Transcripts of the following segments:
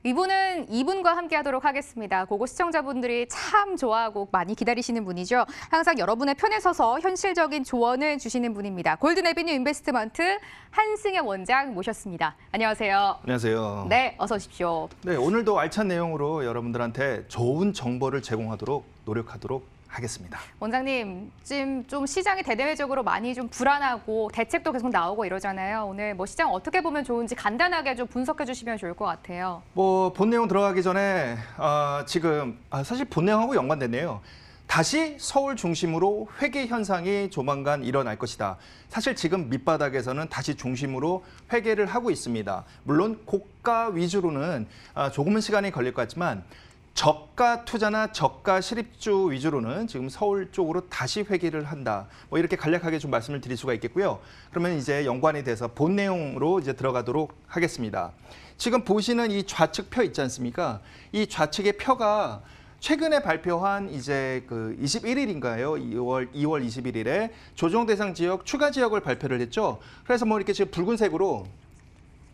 이분과 함께 하도록 하겠습니다. 고고 시청자분들이 참 좋아하고 많이 기다리시는 분이죠. 항상 여러분의 편에 서서 현실적인 조언을 주시는 분입니다. 골든 에비뉴 인베스트먼트 한승엽 원장 모셨습니다. 안녕하세요. 안녕하세요. 네, 어서 오십시오. 네, 오늘도 알찬 내용으로 여러분들한테 좋은 정보를 제공하도록 노력하도록 하겠습니다. 원장님, 지금 좀 시장이 대대적으로 많이 좀 불안하고 대책도 계속 나오고 이러잖아요. 오늘 뭐 시장 어떻게 보면 좋은지 간단하게 좀 분석해 주시면 좋을 것 같아요. 본 내용 들어가기 전에 지금 사실 본 내용하고 연관됐네요. 다시 서울 중심으로 회계 현상이 조만간 일어날 것이다. 사실 지금 밑바닥에서는 다시 중심으로 회계를 하고 있습니다. 물론 고가 위주로는 조금은 시간이 걸릴 것 같지만 저가 투자나 저가 실입주 위주로는 지금 서울 쪽으로 다시 회귀를 한다. 뭐 이렇게 간략하게 좀 말씀을 드릴 수가 있겠고요. 그러면 이제 연관이 돼서 본 내용으로 이제 들어가도록 하겠습니다. 지금 보시는 이 좌측 표 있지 않습니까? 이 좌측의 표가 최근에 발표한 이제 그 21일인가요? 2월 21일에 조정 대상 지역 추가 지역을 발표를 했죠. 그래서 뭐 이렇게 지금 붉은색으로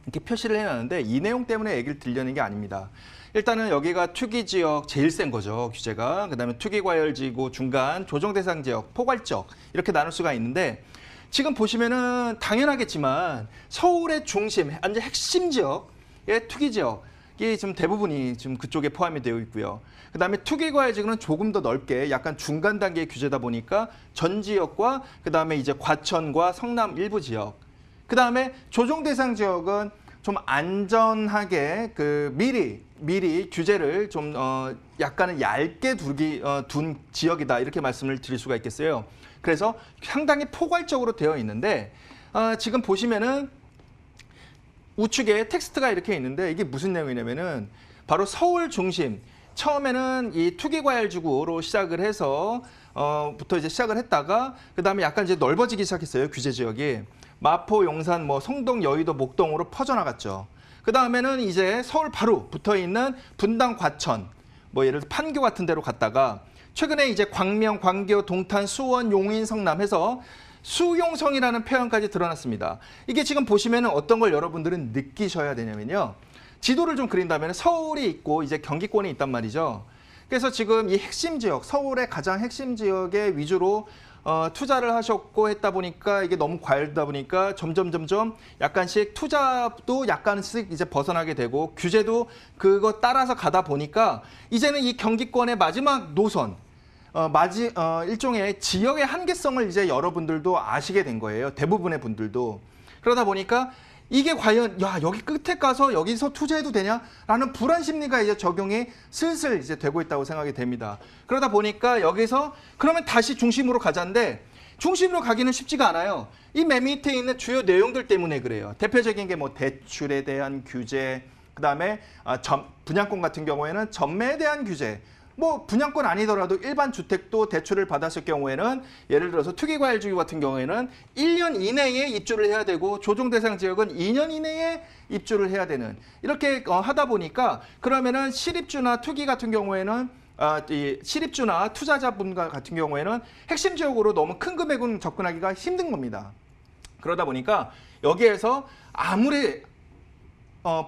이렇게 표시를 해놨는데 이 내용 때문에 얘기를 들려는 게 아닙니다. 일단은 여기가 투기 지역 제일 센 거죠, 규제가. 그다음에 투기 과열지구 중간 조정 대상 지역 포괄적 이렇게 나눌 수가 있는데 지금 보시면은 당연하겠지만 서울의 중심, 완전 핵심 지역의 투기 지역이 좀 대부분이 지금 그쪽에 포함이 되어 있고요. 그다음에 투기 과열지구는 조금 더 넓게 약간 중간 단계의 규제다 보니까 전 지역과 그다음에 이제 과천과 성남 일부 지역. 그다음에 조정 대상 지역은 좀 안전하게 미리 규제를 좀 약간은 얇게 둔 지역이다 이렇게 말씀을 드릴 수가 있겠어요. 그래서 상당히 포괄적으로 되어 있는데 지금 보시면은 우측에 텍스트가 이렇게 있는데 이게 무슨 내용이냐면은 바로 서울 중심 처음에는 이 투기과열지구로 시작을 해서 부터 이제 시작을 했다가 그다음에 약간 이제 넓어지기 시작했어요, 규제 지역이. 마포, 용산, 뭐 송동, 여의도, 목동으로 퍼져나갔죠. 그 다음에는 이제 서울 바로 붙어 있는 분당, 과천, 뭐 예를 들어 판교 같은 데로 갔다가 최근에 이제 광명, 광교, 동탄, 수원, 용인, 성남 해서 수용성이라는 표현까지 드러났습니다. 이게 지금 보시면은 어떤 걸 여러분들은 느끼셔야 되냐면요. 지도를 좀 그린다면 서울이 있고 이제 경기권이 있단 말이죠. 그래서 지금 이 핵심 지역, 서울의 가장 핵심 지역에 위주로 투자를 하셨고 했다 보니까 이게 너무 과열다 보니까 점점 약간씩 투자도 약간씩 이제 벗어나게 되고 규제도 그거 따라서 가다 보니까 이제는 이 경기권의 마지막 노선, 일종의 지역의 한계성을 이제 여러분들도 아시게 된 거예요. 대부분의 분들도. 그러다 보니까 이게 과연 여기 끝에 가서 여기서 투자해도 되냐라는 불안 심리가 이제 적용이 슬슬 이제 되고 있다고 생각이 됩니다. 그러다 보니까 여기서 그러면 다시 중심으로 가자인데 중심으로 가기는 쉽지가 않아요. 이 맨 밑에 있는 주요 내용들 때문에 그래요. 대표적인 게 뭐 대출에 대한 규제, 그다음에 분양권 같은 경우에는 전매에 대한 규제. 뭐 분양권 아니더라도 일반 주택도 대출을 받았을 경우에는 예를 들어서 투기과열지구 같은 경우에는 1년 이내에 입주를 해야 되고 조정 대상 지역은 2년 이내에 입주를 해야 되는 이렇게 하다 보니까 그러면은 실입주나 투기 같은 경우에는 이 실입주나 투자자분 같은 경우에는 핵심 지역으로 너무 큰 금액은 접근하기가 힘든 겁니다. 그러다 보니까 여기에서 아무리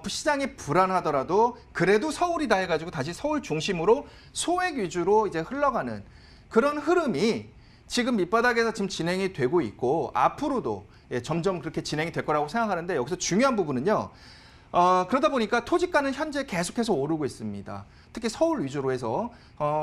시장이 불안하더라도 그래도 서울이다 해가지고 다시 서울 중심으로 소액 위주로 이제 흘러가는 그런 흐름이 지금 밑바닥에서 지금 진행이 되고 있고 앞으로도 점점 그렇게 진행이 될 거라고 생각하는데 여기서 중요한 부분은요. 그러다 보니까 토지가는 현재 계속해서 오르고 있습니다. 특히 서울 위주로 해서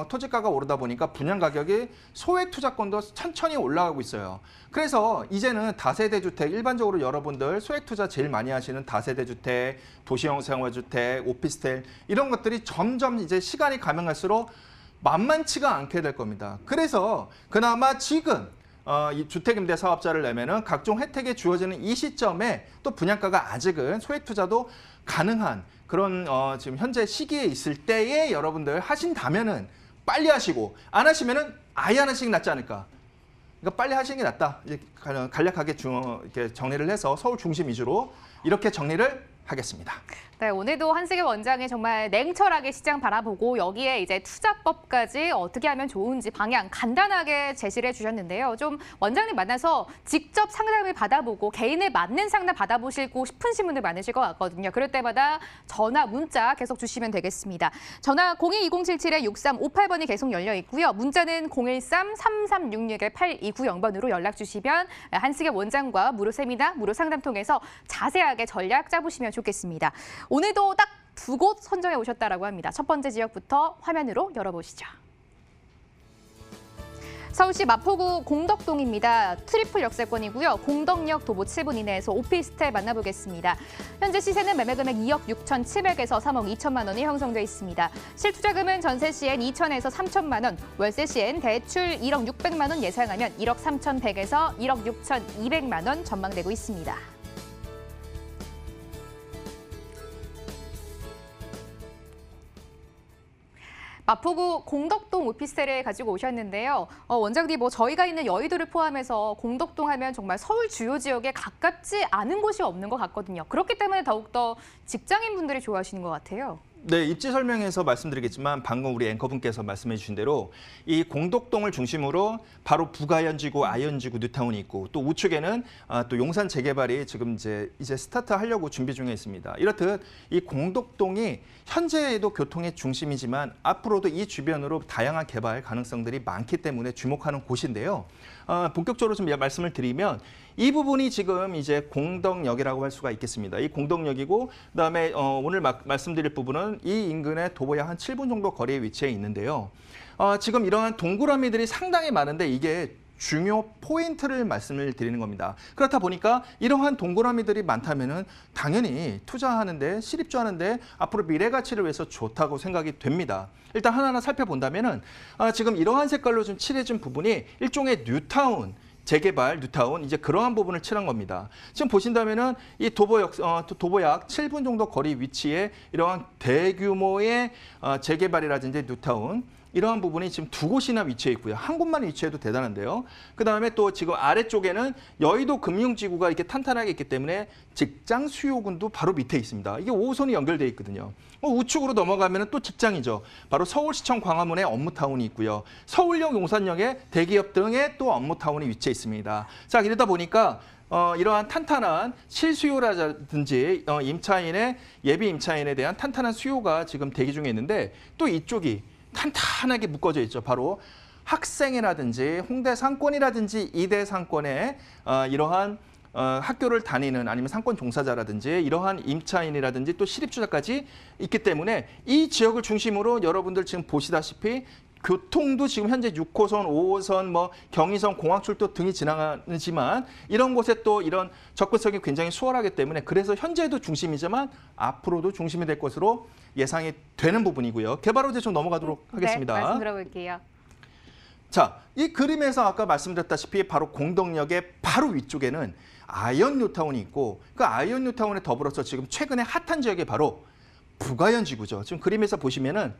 토지가가 오르다 보니까 분양 가격이 소액 투자권도 천천히 올라가고 있어요. 그래서 이제는 다세대 주택, 일반적으로 여러분들 소액 투자 제일 많이 하시는 다세대 주택, 도시형 생활주택, 오피스텔 이런 것들이 점점 이제 시간이 가면 갈수록 만만치가 않게 될 겁니다. 그래서 그나마 지금 이 주택임대 사업자를 내면은 각종 혜택이 주어지는 이 시점에 또 분양가가 아직은 소액 투자도 가능한 그런 지금 현재 시기에 있을 때에 여러분들 하신다면은 빨리 하시고 안 하시면은 아예 안 하시는 게 낫지 않을까. 그러니까 빨리 하시는 게 낫다. 이제 간략하게 이렇게 정리를 해서 서울 중심 위주로 이렇게 정리를 하겠습니다. 네, 오늘도 한승현 원장이 정말 냉철하게 시장 바라보고 여기에 이제 투자법까지 어떻게 하면 좋은지 방향 간단하게 제시를 해주셨는데요. 좀 원장님 만나서 직접 상담을 받아보고 개인에 맞는 상담 받아보시고 싶으신 분들 많으실 것 같거든요. 그럴 때마다 전화, 문자 계속 주시면 되겠습니다. 전화 02-2077-6358번이 계속 열려 있고요. 문자는 013-3366-8290번으로 연락 주시면 한승현 원장과 무료 세미나, 무료 상담 통해서 자세하게 전략 짜보시면 좋겠습니다. 오늘도 딱 2곳 선정해 오셨다라고 합니다. 첫 번째 지역부터 화면으로 열어보시죠. 서울시 마포구 공덕동입니다. 트리플 역세권이고요. 공덕역 도보 7분 이내에서 오피스텔 만나보겠습니다. 현재 시세는 매매금액 2억 6,700에서 3억 2천만 원이 형성돼 있습니다. 실투자금은 전세 시엔 2천에서 3천만 원, 월세 시엔 대출 1억 600만 원 예상하면 1억 3,100에서 1억 6,200만 원 전망되고 있습니다. 마포구 공덕동 오피스텔을 가지고 오셨는데요. 원장님, 저희가 있는 여의도를 포함해서 공덕동 하면 정말 서울 주요 지역에 가깝지 않은 곳이 없는 것 같거든요. 그렇기 때문에 더욱더 직장인분들이 좋아하시는 것 같아요. 네, 입지 설명에서 말씀드리겠지만 방금 우리 앵커분께서 말씀해 주신 대로 이 공덕동을 중심으로 바로 부가현지구, 아현지구, 뉴타운이 있고 또 우측에는 또 용산 재개발이 지금 이제 스타트하려고 준비 중에 있습니다. 이렇듯 이 공덕동이 현재에도 교통의 중심이지만 앞으로도 이 주변으로 다양한 개발 가능성들이 많기 때문에 주목하는 곳인데요. 본격적으로 좀 말씀을 드리면 이 부분이 지금 이제 공덕역이라고 할 수가 있겠습니다. 이 공덕역이고 그다음에 오늘 말씀드릴 부분은 이 인근의 도보약 한 7분 정도 거리에 위치해 있는데요. 지금 이러한 동그라미들이 상당히 많은데 이게 중요 포인트를 말씀을 드리는 겁니다. 그렇다 보니까 이러한 동그라미들이 많다면은 당연히 투자하는데 실입주하는데 앞으로 미래 가치를 위해서 좋다고 생각이 됩니다. 일단 하나하나 살펴본다면은 지금 이러한 색깔로 좀 칠해진 부분이 일종의 뉴타운 재개발 뉴타운 이제 그러한 부분을 칠한 겁니다. 지금 보신다면은 이 도보약 7분 정도 거리 위치에 이러한 대규모의 재개발이라든지 뉴타운 이러한 부분이 지금 2곳이나 위치해 있고요. 한 곳만 위치해도 대단한데요. 그다음에 또 지금 아래쪽에는 여의도 금융지구가 이렇게 탄탄하게 있기 때문에 직장 수요군도 바로 밑에 있습니다. 이게 5호선이 연결돼 있거든요. 우측으로 넘어가면 또 직장이죠. 바로 서울시청 광화문에 업무타운이 있고요. 서울역 용산역에 대기업 등의 또 업무타운이 위치해 있습니다. 자, 이러다 보니까 이러한 탄탄한 실수요라든지 예비 임차인에 대한 탄탄한 수요가 지금 대기 중에 있는데 또 이쪽이 탄탄하게 묶어져 있죠. 바로 학생이라든지 홍대 상권이라든지 이대 상권에 이러한 학교를 다니는 아니면 상권 종사자라든지 이러한 임차인이라든지 또 실입주자까지 있기 때문에 이 지역을 중심으로 여러분들 지금 보시다시피 교통도 지금 현재 6호선, 5호선, 경의선, 공항철도 등이 지나가지만 이런 곳에 또 이런 접근성이 굉장히 수월하기 때문에 그래서 현재도 중심이지만 앞으로도 중심이 될 것으로 예상이 되는 부분이고요. 개발 호재 좀 넘어가도록 하겠습니다. 네, 말씀 들어볼게요. 자, 이 그림에서 아까 말씀드렸다시피 바로 공덕역의 바로 위쪽에는 아현 뉴타운이 있고 그 아현 뉴타운에 더불어서 지금 최근에 핫한 지역이 바로 부가현 지구죠. 지금 그림에서 보시면은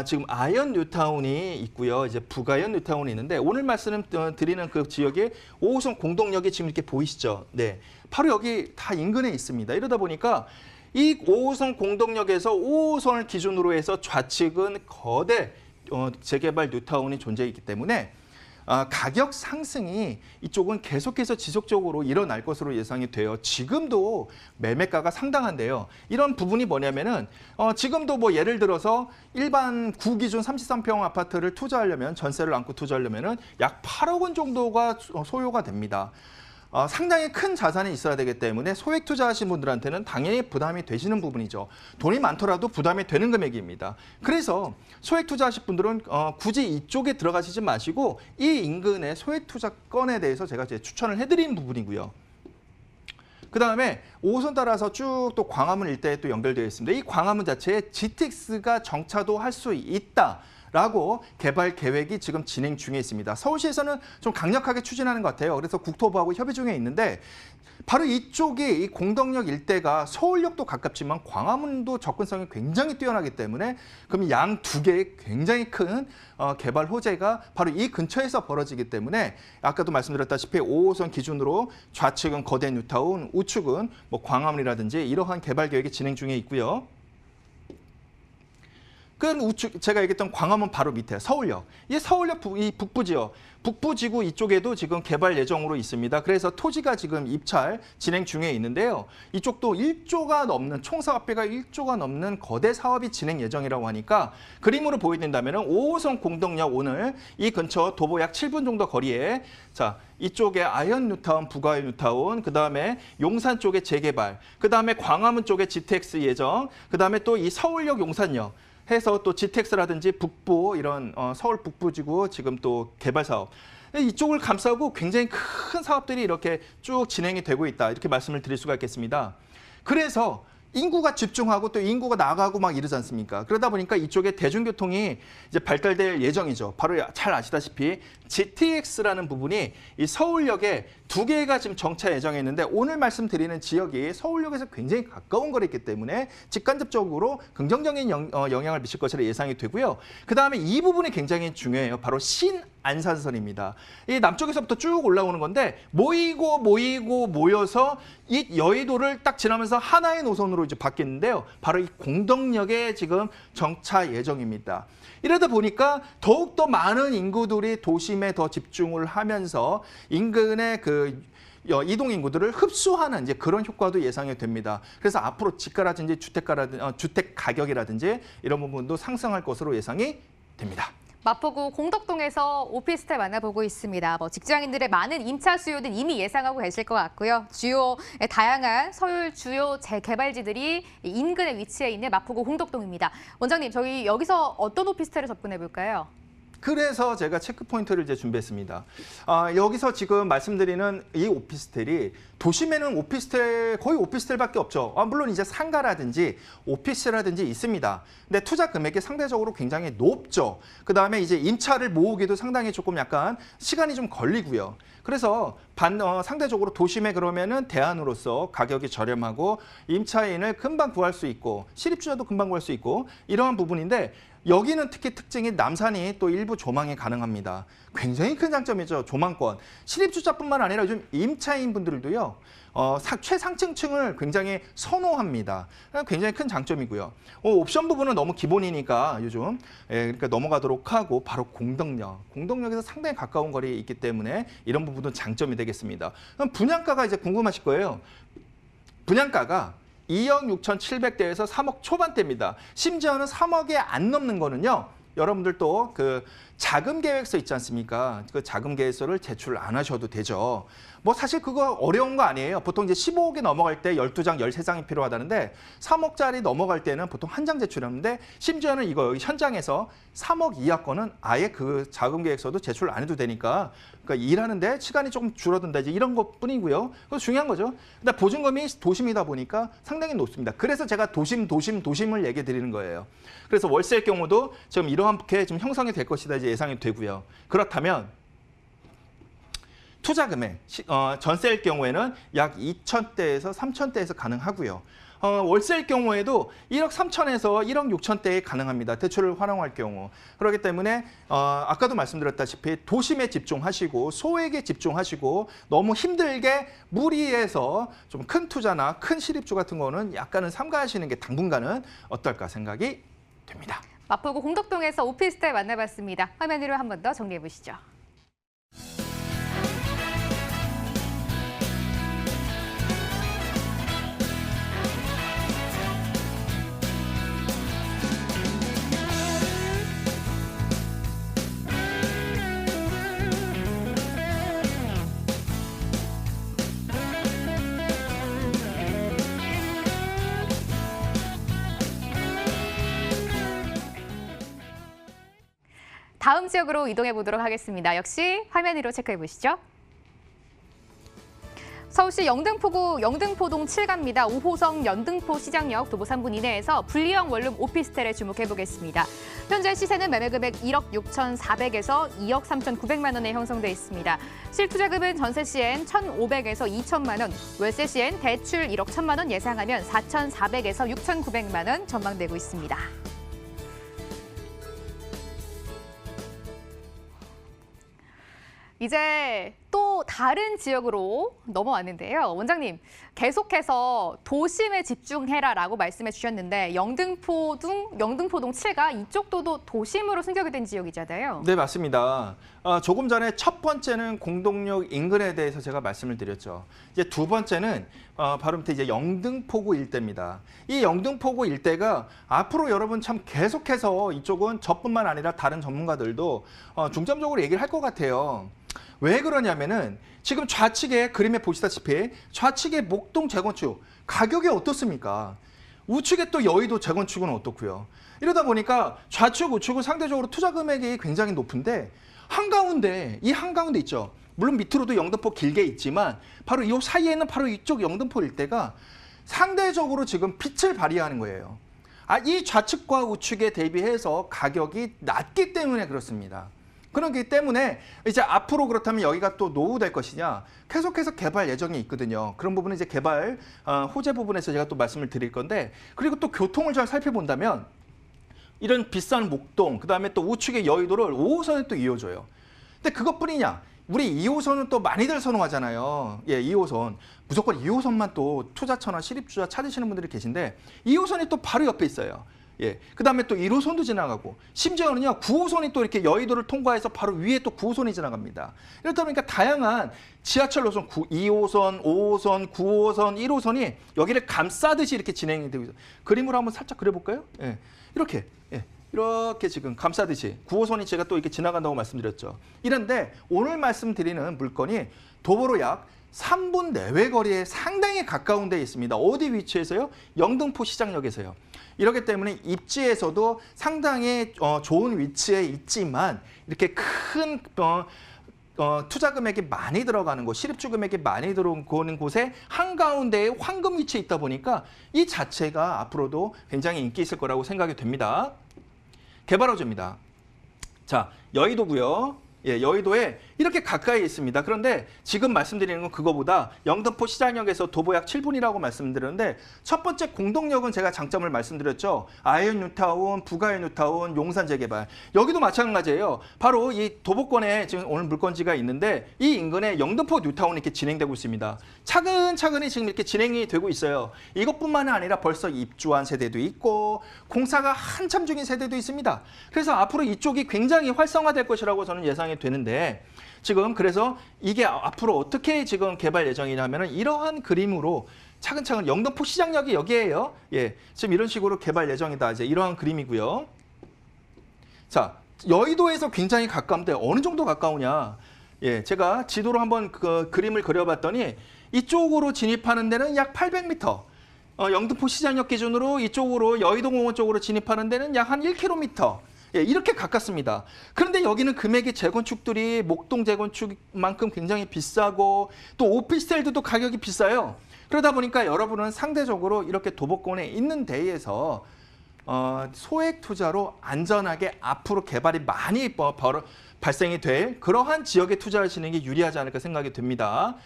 지금 아현 뉴타운이 있고요. 이제 부가현 뉴타운이 있는데 오늘 말씀 드리는 그 지역에 5호선 공덕역이 지금 이렇게 보이시죠? 네, 바로 여기 다 인근에 있습니다. 이러다 보니까 이 5호선 공덕역에서 5호선을 기준으로 해서 좌측은 거대 재개발 뉴타운이 존재했기 때문에 가격 상승이 이쪽은 계속해서 지속적으로 일어날 것으로 예상이 돼요. 지금도 매매가가 상당한데요. 이런 부분이 뭐냐면은 지금도 예를 들어서 일반 구기준 33평 아파트를 투자하려면 전세를 안고 투자하려면은 약 8억 원 정도가 소요가 됩니다. 상당히 큰 자산이 있어야 되기 때문에 소액 투자하신 분들한테는 당연히 부담이 되시는 부분이죠. 돈이 많더라도 부담이 되는 금액입니다. 그래서 소액 투자하실 분들은 굳이 이쪽에 들어가시지 마시고 이 인근의 소액 투자건에 대해서 제가 추천을 해드리는 부분이고요. 그다음에 5호선 따라서 쭉 또 광화문 일대에 또 연결되어 있습니다. 이 광화문 자체에 GTX가 정차도 할 수 있다. 라고 개발 계획이 지금 진행 중에 있습니다. 서울시에서는 좀 강력하게 추진하는 것 같아요. 그래서 국토부하고 협의 중에 있는데 바로 이쪽이 이 공덕역 일대가 서울역도 가깝지만 광화문도 접근성이 굉장히 뛰어나기 때문에 그럼 양 두 개의 굉장히 큰 개발 호재가 바로 이 근처에서 벌어지기 때문에 아까도 말씀드렸다시피 5호선 기준으로 좌측은 거대 뉴타운, 우측은 뭐 광화문이라든지 이러한 개발 계획이 진행 중에 있고요. 그 우측 제가 얘기했던 광화문 바로 밑에 서울역. 이 서울역 이 북부지역, 북부지구 이쪽에도 지금 개발 예정으로 있습니다. 그래서 토지가 지금 입찰 진행 중에 있는데요. 이쪽도 1조가 넘는 총 사업비가 1조가 넘는 거대 사업이 진행 예정이라고 하니까 그림으로 보여드린다면 5호선 공덕역 오늘 이 근처 도보 약 7분 정도 거리에 자 이쪽에 아현 뉴타운, 북아현 뉴타운, 그다음에 용산 쪽에 재개발, 그다음에 광화문 쪽에 GTX 예정, 그다음에 또 이 서울역 용산역 해서 또 GTX라든지 북부 이런 서울 북부지구 지금 또 개발 사업 이쪽을 감싸고 굉장히 큰 사업들이 이렇게 쭉 진행이 되고 있다 이렇게 말씀을 드릴 수가 있겠습니다. 그래서 인구가 집중하고 또 인구가 나가고 막 이러지 않습니까? 그러다 보니까 이쪽에 대중교통이 이제 발달될 예정이죠. 바로 잘 아시다시피 GTX라는 부분이 이 서울역에 두 개가 지금 정차 예정에 있는데 오늘 말씀드리는 지역이 서울역에서 굉장히 가까운 거리이기 때문에 직간접적으로 긍정적인 영향을 미칠 것으로 예상이 되고요. 그다음에 이 부분이 굉장히 중요해요. 바로 신안산선입니다. 이 남쪽에서부터 쭉 올라오는 건데 모여서 이 여의도를 딱 지나면서 하나의 노선으로 이제 바뀌는데요. 바로 이 공덕역에 지금 정차 예정입니다. 이러다 보니까 더욱더 많은 인구들이 도심에 더 집중을 하면서 인근의 그 이동 인구들을 흡수하는 이제 그런 효과도 예상이 됩니다. 그래서 앞으로 집가라든지 주택 가격이라든지 이런 부분도 상승할 것으로 예상이 됩니다. 마포구 공덕동에서 오피스텔 만나보고 있습니다. 직장인들의 많은 임차 수요는 이미 예상하고 계실 것 같고요. 다양한 서울 주요 재개발지들이 인근에 위치해 있는 마포구 공덕동입니다. 원장님, 저희 여기서 어떤 오피스텔을 접근해 볼까요? 그래서 제가 체크포인트를 이제 준비했습니다. 여기서 지금 말씀드리는 이 오피스텔이 도심에는 오피스텔 거의 오피스텔밖에 없죠. 물론 이제 상가라든지 오피스라든지 있습니다. 근데 투자 금액이 상대적으로 굉장히 높죠. 그다음에 이제 임차를 모으기도 상당히 조금 약간 시간이 좀 걸리고요. 그래서 상대적으로 도심에 그러면은 대안으로서 가격이 저렴하고 임차인을 금방 구할 수 있고 실입주자도 금방 구할 수 있고 이러한 부분인데 여기는 특히 특징이 남산이 또 일부 조망이 가능합니다. 굉장히 큰 장점이죠. 조망권. 실입주자뿐만 아니라 요즘 임차인 분들도요. 최상층층을 굉장히 선호합니다. 굉장히 큰 장점이고요. 옵션 부분은 너무 기본이니까 요즘 그러니까 넘어가도록 하고 바로 공덕역에서 상당히 가까운 거리에 있기 때문에 이런 부분도 장점이 되겠습니다. 그럼 분양가가 이제 궁금하실 거예요. 분양가가 2억 6,700대에서 3억 초반대입니다. 심지어는 3억에 안 넘는 거는요. 여러분들 또 그 자금 계획서 있지 않습니까? 그 자금 계획서를 제출 안 하셔도 되죠. 뭐 사실 그거 어려운 거 아니에요. 보통 이제 15억이 넘어갈 때 12장, 13장이 필요하다는데 3억짜리 넘어갈 때는 보통 한 장 제출하는데 심지어는 이거 현장에서 3억 이하 거는 아예 그 자금 계획서도 제출 안 해도 되니까 그러니까 일하는데 시간이 조금 줄어든다 이제 이런 것뿐이고요. 그거 중요한 거죠. 근데 보증금이 도심이다 보니까 상당히 높습니다. 그래서 제가 도심을 얘기해 드리는 거예요. 그래서 월세일 경우도 지금 이러한게 좀 형성이 될 것이다 이제 예상이 되고요. 그렇다면 투자 금액, 전세일 경우에는 약 2천대에서 3천대에서 가능하고요. 월세일 경우에도 1억 3천에서 1억 6천대에 가능합니다. 대출을 활용할 경우. 그렇기 때문에 아까도 말씀드렸다시피 도심에 집중하시고 소액에 집중하시고 너무 힘들게 무리해서 좀 큰 투자나 큰 실입주 같은 거는 약간은 삼가하시는 게 당분간은 어떨까 생각이 됩니다. 마포구 공덕동에서 오피스텔 만나봤습니다. 화면으로 한 번 더 정리해 보시죠. 다음 지역으로 이동해 보도록 하겠습니다. 역시 화면 위로 체크해 보시죠. 서울시 영등포구 영등포동 7가입니다. 5호선 영등포 시장역 도보 3분 이내에서 분리형 원룸 오피스텔에 주목해보겠습니다. 현재 시세는 매매금액 1억 6,400에서 2억 3,900만 원에 형성돼 있습니다. 실투자금은 전세 시엔 1,500에서 2천만 원, 월세 시엔 대출 1억 1천만 원 예상하면 4,400에서 6,900만 원 전망되고 있습니다. 이제 또 다른 지역으로 넘어왔는데요. 원장님, 계속해서 도심에 집중해라라고 말씀해 주셨는데 영등포동 7가 이쪽도 도심으로 승격이 된 지역이잖아요. 네, 맞습니다. 조금 전에 첫 번째는 공동역 인근에 대해서 제가 말씀을 드렸죠. 이제 두 번째는 바로 밑에 이제 영등포구 일대입니다. 이 영등포구 일대가 앞으로 여러분 참 계속해서 이쪽은 저뿐만 아니라 다른 전문가들도 중점적으로 얘기를 할 것 같아요. 왜 그러냐면은 지금 좌측에 그림에 보시다시피 좌측에 목동 재건축 가격이 어떻습니까? 우측에 또 여의도 재건축은 어떻고요? 이러다 보니까 좌측, 우측은 상대적으로 투자 금액이 굉장히 높은데 이 한가운데 있죠. 물론 밑으로도 영등포 길게 있지만 바로 이 사이에는 바로 이쪽 영등포 일대가 상대적으로 지금 빛을 발휘하는 거예요. 이 좌측과 우측에 대비해서 가격이 낮기 때문에 그렇습니다. 그렇기 때문에 이제 앞으로 그렇다면 여기가 또 노후될 것이냐 계속해서 개발 예정이 있거든요. 그런 부분은 이제 개발 호재 부분에서 제가 또 말씀을 드릴 건데, 그리고 또 교통을 잘 살펴본다면 이런 비싼 목동, 그다음에 또 우측의 여의도를 5호선에 또 이어줘요. 근데 그것뿐이냐? 우리 2호선은 또 많이들 선호하잖아요. 예, 2호선. 무조건 2호선만 또 투자처나 실입주자 찾으시는 분들이 계신데 2호선이 또 바로 옆에 있어요. 예, 그다음에 또 1호선도 지나가고 심지어는요 9호선이 또 이렇게 여의도를 통과해서 바로 위에 또 9호선이 지나갑니다. 이렇다 보니까 다양한 지하철 노선 2호선, 5호선, 9호선, 1호선이 여기를 감싸듯이 이렇게 진행이 되고 있어요. 그림으로 한번 살짝 그려볼까요? 예, 이렇게 이렇게 지금 감싸듯이 9호선이 제가 또 이렇게 지나간다고 말씀드렸죠. 이런데 오늘 말씀드리는 물건이 도보로 약 3분 내외 거리에 상당히 가까운 데에 있습니다. 어디 위치에서요? 영등포 시장역에서요. 이렇기 때문에 입지에서도 상당히 좋은 위치에 있지만 이렇게 큰 투자 금액이 많이 들어가는 곳, 실입주 금액이 많이 들어오는 곳에 한가운데에 황금 위치에 있다 보니까 이 자체가 앞으로도 굉장히 인기 있을 거라고 생각이 됩니다. 개발 호재입니다. 자, 여의도고요. 예, 여의도에 이렇게 가까이 있습니다. 그런데 지금 말씀드리는 건 그거보다 영등포 시장역에서 도보 약 7분이라고 말씀드렸는데 첫 번째 공동역은 제가 장점을 말씀드렸죠. 아이언 뉴타운, 부가의 뉴타운, 용산 재개발. 여기도 마찬가지예요. 바로 이 도보권에 지금 오늘 물건지가 있는데 이 인근에 영등포 뉴타운이 이렇게 진행되고 있습니다. 차근차근히 지금 이렇게 진행이 되고 있어요. 이것뿐만 아니라 벌써 입주한 세대도 있고 공사가 한참 중인 세대도 있습니다. 그래서 앞으로 이쪽이 굉장히 활성화될 것이라고 저는 예상이 되는데 지금 그래서 이게 앞으로 어떻게 지금 개발 예정이냐면은 이러한 그림으로 차근차근 영등포 시장역이 여기에요. 예, 지금 이런 식으로 개발 예정이다. 이제 이러한 그림이고요. 자, 여의도에서 굉장히 가까운데 어느 정도 가까우냐? 예, 제가 지도로 한번 그 그림을 그려봤더니 이쪽으로 진입하는 데는 약 800m. 영등포 시장역 기준으로 이쪽으로 여의도공원 쪽으로 진입하는 데는 약 한 1km. 예, 이렇게 가깝습니다. 그런데 여기는 금액이 재건축들이 목동 재건축만큼 굉장히 비싸고 또 오피스텔들도 가격이 비싸요. 그러다 보니까 여러분은 상대적으로 이렇게 도보권에 있는 데에서 소액 투자로 안전하게 앞으로 개발이 많이 발생이 될 그러한 지역에 투자하시는 게 유리하지 않을까 생각이 듭니다.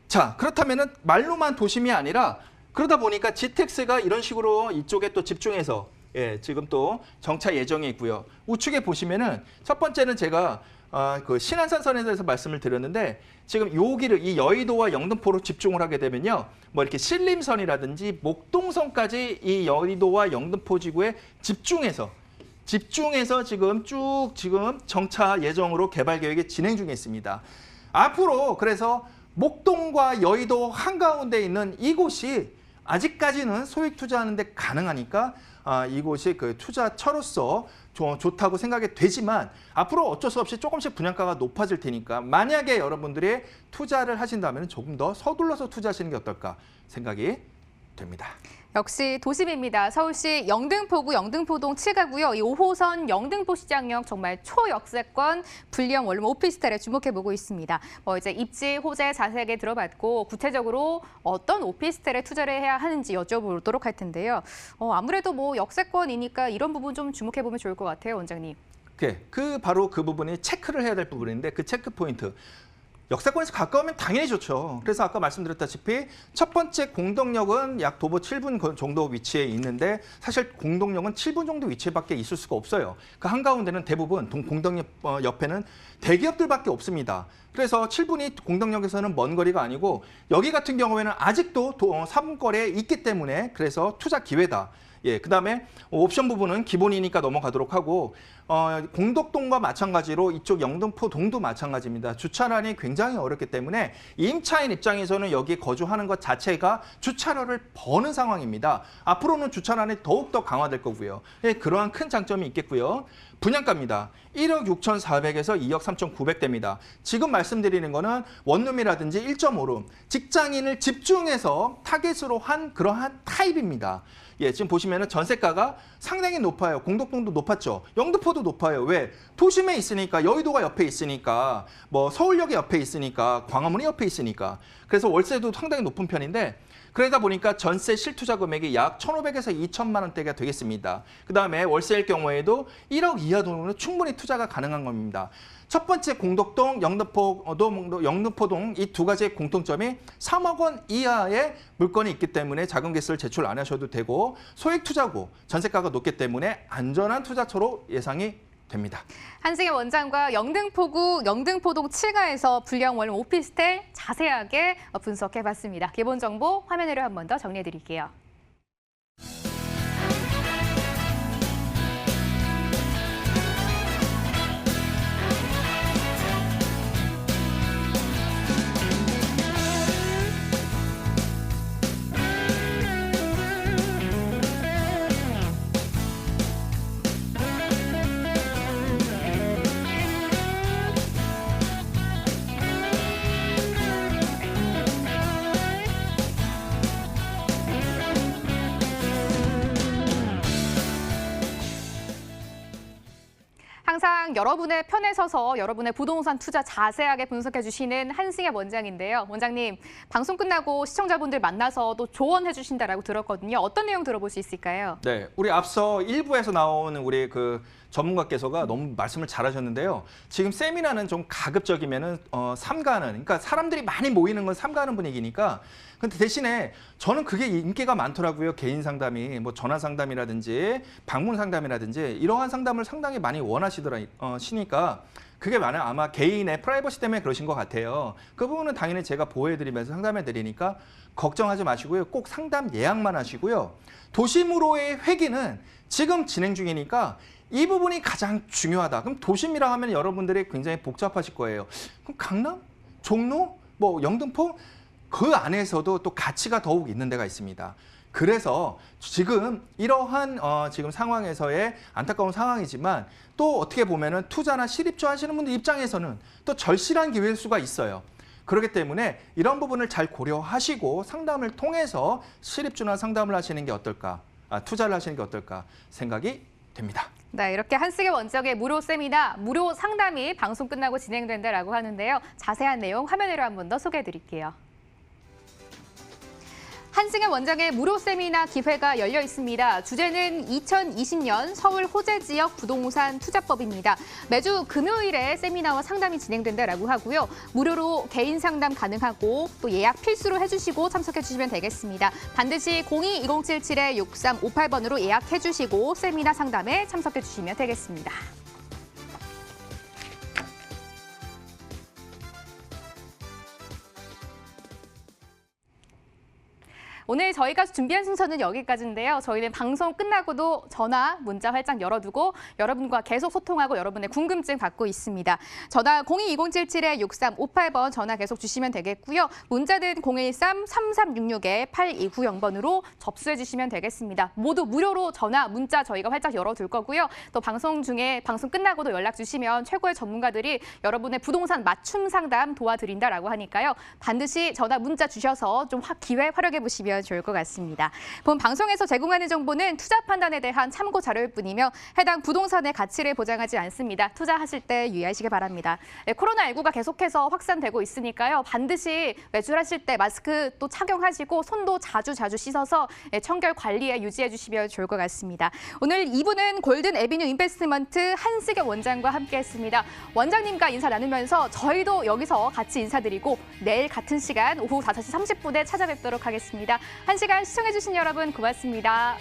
자, 그렇다면은 말로만 도심이 아니라 그러다 보니까 GTX가 이런 식으로 이쪽에 또 집중해서 예, 지금 또 정차 예정이 있고요. 우측에 보시면은 첫 번째는 제가 그 신안산선에 대해서 말씀을 드렸는데 지금 여기를 이 여의도와 영등포로 집중을 하게 되면요. 뭐 이렇게 신림선이라든지 목동선까지 이 여의도와 영등포 지구에 집중해서 지금 쭉 지금 정차 예정으로 개발 계획이 진행 중에 있습니다. 앞으로 그래서 목동과 여의도 한가운데 있는 이곳이 아직까지는 소액 투자하는 데 가능하니까 이곳이 그 투자처로서 좋다고 생각이 되지만 앞으로 어쩔 수 없이 조금씩 분양가가 높아질 테니까 만약에 여러분들이 투자를 하신다면 조금 더 서둘러서 투자하시는 게 어떨까 생각이 됩니다. 역시 도심입니다. 서울시 영등포구 영등포동 7가구요. 이 5호선 영등포 시장역 정말 초역세권 불량 원룸 오피스텔에 주목해보고 있습니다. 이제 입지, 호재 자세하게 들어봤고 구체적으로 어떤 오피스텔에 투자를 해야 하는지 여쭤보도록 할 텐데요. 아무래도 역세권이니까 이런 부분 좀 주목해보면 좋을 것 같아요, 원장님. 바로 그 부분이 체크를 해야 될 부분인데 그 체크 포인트. 역세권에서 가까우면 당연히 좋죠. 그래서 아까 말씀드렸다시피 첫 번째 공덕역은 약 도보 7분 정도 위치에 있는데 사실 공덕역은 7분 정도 위치밖에 있을 수가 없어요. 그 한가운데는 대부분 공덕역 옆에는 대기업들밖에 없습니다. 그래서 7분이 공덕역에서는 먼 거리가 아니고 여기 같은 경우에는 아직도 4분 거리에 있기 때문에 그래서 투자 기회다. 그다음에 옵션 부분은 기본이니까 넘어가도록 하고 공덕동과 마찬가지로 이쪽 영등포동도 마찬가지입니다. 주차란이 굉장히 어렵기 때문에 임차인 입장에서는 여기 거주하는 것 자체가 주차료를 버는 상황입니다. 앞으로는 주차란이 더욱더 강화될 거고요. 그러한 큰 장점이 있겠고요. 분양가입니다. 1억 6,400에서 2억 3,900대입니다. 지금 말씀드리는 거는 원룸이라든지 1.5룸, 직장인을 집중해서 타겟으로 한 그러한 타입입니다. 지금 보시면은 전세가가 상당히 높아요. 공덕동도 높았죠. 영등포도 높아요. 왜? 도심에 있으니까, 여의도가 옆에 있으니까, 서울역이 옆에 있으니까, 광화문이 옆에 있으니까. 그래서 월세도 상당히 높은 편인데 그러다 보니까 전세 실투자 금액이 약 1,500에서 2,000만 원대가 되겠습니다. 그다음에 월세일 경우에도 1억 이하 돈으로 충분히 투자가 가능한 겁니다. 첫 번째 공덕동, 영등포동 이 두 가지의 공통점이 3억 원 이하의 물건이 있기 때문에 자금 개수를 제출 안 하셔도 되고 소액 투자고 전세가가 높기 때문에 안전한 투자처로 예상이 됩니다. 한승혜 원장과 영등포구 영등포동 7가에서 불량 원룸 오피스텔 자세하게 분석해봤습니다. 기본 정보 화면으로 한 번 더 정리해드릴게요. 항상 여러분의 편에 서서 여러분의 부동산 투자 자세하게 분석해 주시는 한승혜 원장인데요. 원장님, 방송 끝나고 시청자분들 만나서 또 조언해 주신다라고 들었거든요. 어떤 내용 들어볼 수 있을까요? 네, 우리 앞서 1부에서 나오는 우리 전문가께서가 너무 말씀을 잘하셨는데요. 지금 세미나는 좀 가급적이면은 삼가하는, 그러니까 사람들이 많이 모이는 건 삼가하는 분위기니까. 근데 대신에 저는 그게 인기가 많더라고요. 개인 상담이 전화 상담이라든지 방문 상담이라든지 이러한 상담을 상당히 많이 원하시니까 그게 아마 개인의 프라이버시 때문에 그러신 것 같아요. 그 부분은 당연히 제가 보호해드리면서 상담해드리니까 걱정하지 마시고요. 꼭 상담 예약만 하시고요. 도심으로의 회귀는 지금 진행 중이니까 이 부분이 가장 중요하다. 그럼 도심이라 하면 여러분들이 굉장히 복잡하실 거예요. 그럼 강남? 종로? 영등포? 그 안에서도 또 가치가 더욱 있는 데가 있습니다. 그래서 지금 이러한 지금 상황에서의 안타까운 상황이지만 또 어떻게 보면은 투자나 실입주 하시는 분들 입장에서는 또 절실한 기회일 수가 있어요. 그렇기 때문에 이런 부분을 잘 고려하시고 상담을 통해서 실입주나 상담을 하시는 게 어떨까, 투자를 하시는 게 어떨까 생각이 됩니다. 네, 이렇게 한승혜 원장의 무료 세미나, 무료 상담이 방송 끝나고 진행된다라고 하는데요. 자세한 내용 화면으로 한 번 더 소개해 드릴게요. 한승혜 원장의 무료 세미나 기회가 열려 있습니다. 주제는 2020년 서울 호재 지역 부동산 투자법입니다. 매주 금요일에 세미나와 상담이 진행된다라고 하고요. 무료로 개인 상담 가능하고 또 예약 필수로 해주시고 참석해 주시면 되겠습니다. 반드시 02-2077-6358번으로 예약해 주시고 세미나 상담에 참석해 주시면 되겠습니다. 오늘 저희가 준비한 순서는 여기까지인데요. 저희는 방송 끝나고도 전화, 문자 활짝 열어두고 여러분과 계속 소통하고 여러분의 궁금증 받고 있습니다. 전화 02-2077-6358번 전화 계속 주시면 되겠고요. 문자는 013-3366-8290번으로 접수해 주시면 되겠습니다. 모두 무료로 전화, 문자 저희가 활짝 열어둘 거고요. 또 방송 중에 방송 끝나고도 연락 주시면 최고의 전문가들이 여러분의 부동산 맞춤 상담 도와드린다라고 하니까요. 반드시 전화, 문자 주셔서 좀 기회 활용해 보시면 주시면 좋을 것 같습니다. 본 방송에서 제공하는 정보는 투자 판단에 대한 참고 자료일 뿐이며 해당 부동산의 가치를 보장하지 않습니다. 투자하실 때 유의하시기 바랍니다. 코로나19가 계속해서 확산되고 있으니까요. 반드시 외출하실 때 마스크 또 착용하시고 손도 자주 씻어서 청결 관리에 유지해 주시면 좋을 것 같습니다. 오늘 2부는 골든 에비뉴 인베스트먼트 한승엽 원장과 함께했습니다. 원장님과 인사 나누면서 저희도 여기서 같이 인사드리고 내일 같은 시간 오후 5시 30분에 찾아뵙도록 하겠습니다. 한 시간 시청해 주신 여러분 고맙습니다.